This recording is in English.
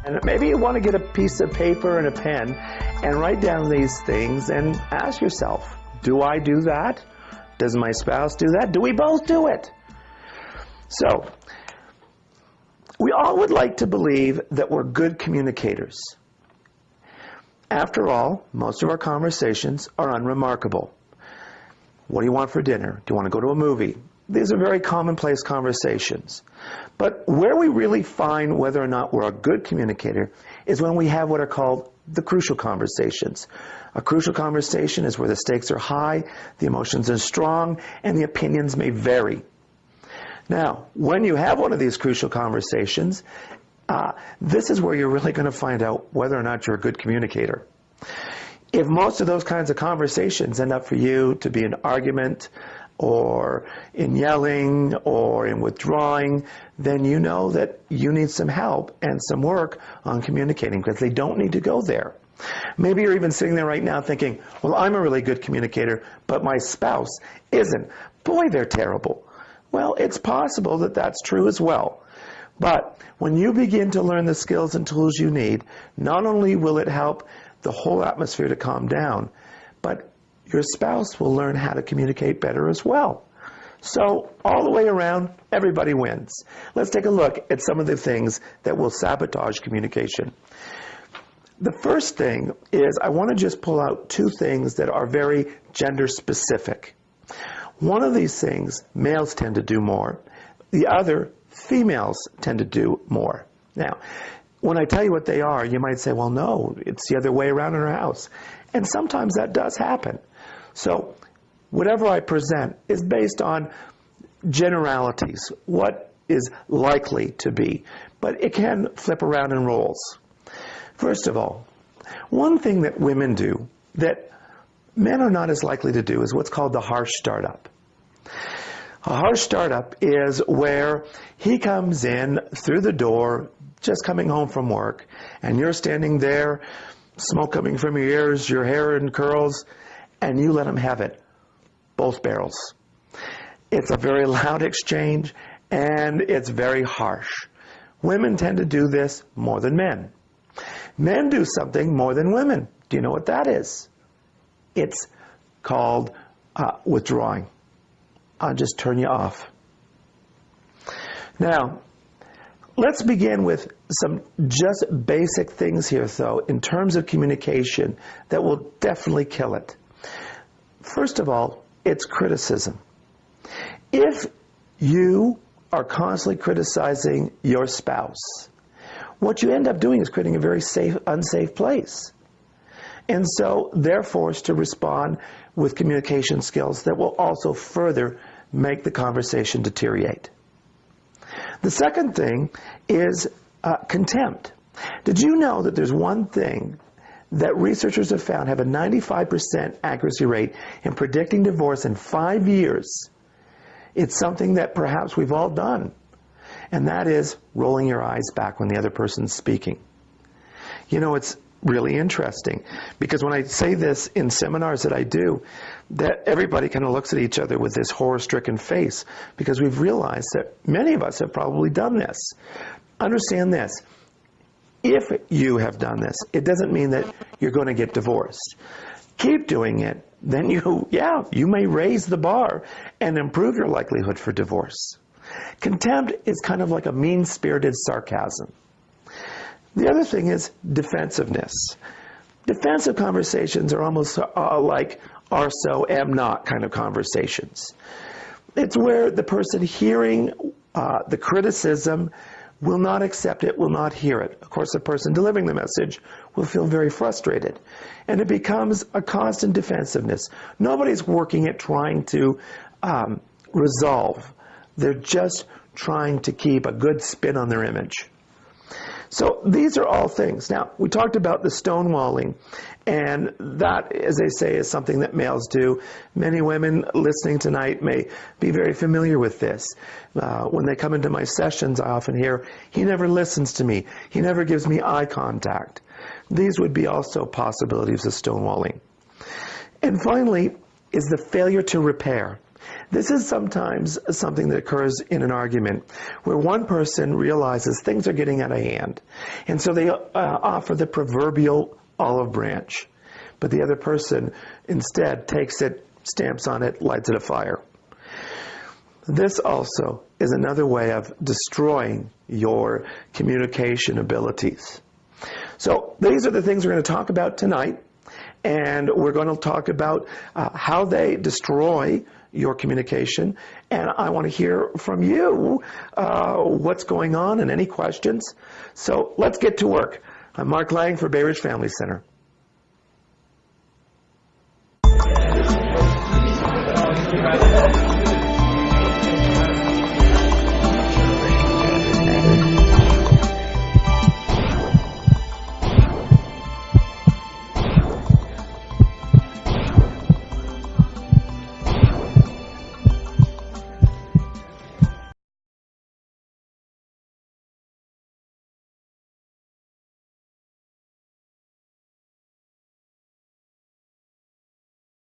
And maybe you want to get a piece of paper and a pen and write down these things and ask yourself, do I do that? Does my spouse do that? Do we both do it? So, we all would like to believe that we're good communicators. After all, most of our conversations are unremarkable. What do you want for dinner? Do you want to go to a movie? These are very commonplace conversations. But where we really find whether or not we're a good communicator is when we have what are called the crucial conversations. A crucial conversation is where the stakes are high, the emotions are strong, and the opinions may vary. Now, when you have one of these crucial conversations, this is where you're really going to find out whether or not you're a good communicator. If most of those kinds of conversations end up for you to be an argument, or in yelling, or in withdrawing, then you know that you need some help and some work on communicating, because they don't need to go there. Maybe you're even sitting there right now thinking, well, I'm a really good communicator, but my spouse isn't. Boy, they're terrible. Well, it's possible that that's true as well. But when you begin to learn the skills and tools you need, not only will it help the whole atmosphere to calm down, but your spouse will learn how to communicate better as well. So all the way around, everybody wins. Let's take a look at some of the things that will sabotage communication. The first thing is I want to just pull out two things that are very gender specific. One of these things males tend to do more. The other, females tend to do more. Now, when I tell you what they are, you might say, well, no, it's the other way around in our house. And sometimes that does happen. So whatever I present is based on generalities, what is likely to be. But it can flip around in roles. First of all, one thing that women do that men are not as likely to do is what's called the harsh startup. A harsh startup is where he comes in through the door, just coming home from work, and you're standing there, smoke coming from your ears, your hair in curls, and you let him have it, both barrels. It's a very loud exchange, and it's very harsh. Women tend to do this more than men. Men do something more than women. Do you know what that is? It's called withdrawing. I'll just turn you off. Now, let's begin with some just basic things here, though, in terms of communication that will definitely kill it. First of all, it's criticism. If you are constantly criticizing your spouse, what you end up doing is creating a very unsafe place. And so they're forced to respond with communication skills that will also further make the conversation deteriorate. The second thing is contempt. Did you know that there's one thing that researchers have found have a 95% accuracy rate in predicting divorce in 5 years? It's something that perhaps we've all done, and that is rolling your eyes back when the other person's speaking. You know, it's really interesting, because when I say this in seminars that I do, that everybody kind of looks at each other with this horror-stricken face, because we've realized that many of us have probably done this. Understand this. If you have done this, it doesn't mean that you're going to get divorced. Keep doing it, then you may raise the bar and improve your likelihood for divorce. Contempt is kind of like a mean-spirited sarcasm. The other thing is defensiveness. Defensive conversations are almost like are so, am not kind of conversations. It's where the person hearing the criticism will not accept it, will not hear it. Of course, the person delivering the message will feel very frustrated. And it becomes a constant defensiveness. Nobody's working at trying to resolve. They're just trying to keep a good spin on their image. So these are all things. Now, we talked about the stonewalling, and that, as they say, is something that males do. Many women listening tonight may be very familiar with this. When they come into my sessions, I often hear, he never listens to me. He never gives me eye contact. These would be also possibilities of stonewalling. And finally, is the failure to repair. This is sometimes something that occurs in an argument where one person realizes things are getting out of hand, and so they offer the proverbial olive branch, but the other person instead takes it, stamps on it, lights it afire. This also is another way of destroying your communication abilities. So these are the things we're going to talk about tonight, and we're going to talk about how they destroy your communication, and I want to hear from you what's going on and any questions. So let's get to work. I'm Mark Laing for Bay Ridge Family Center.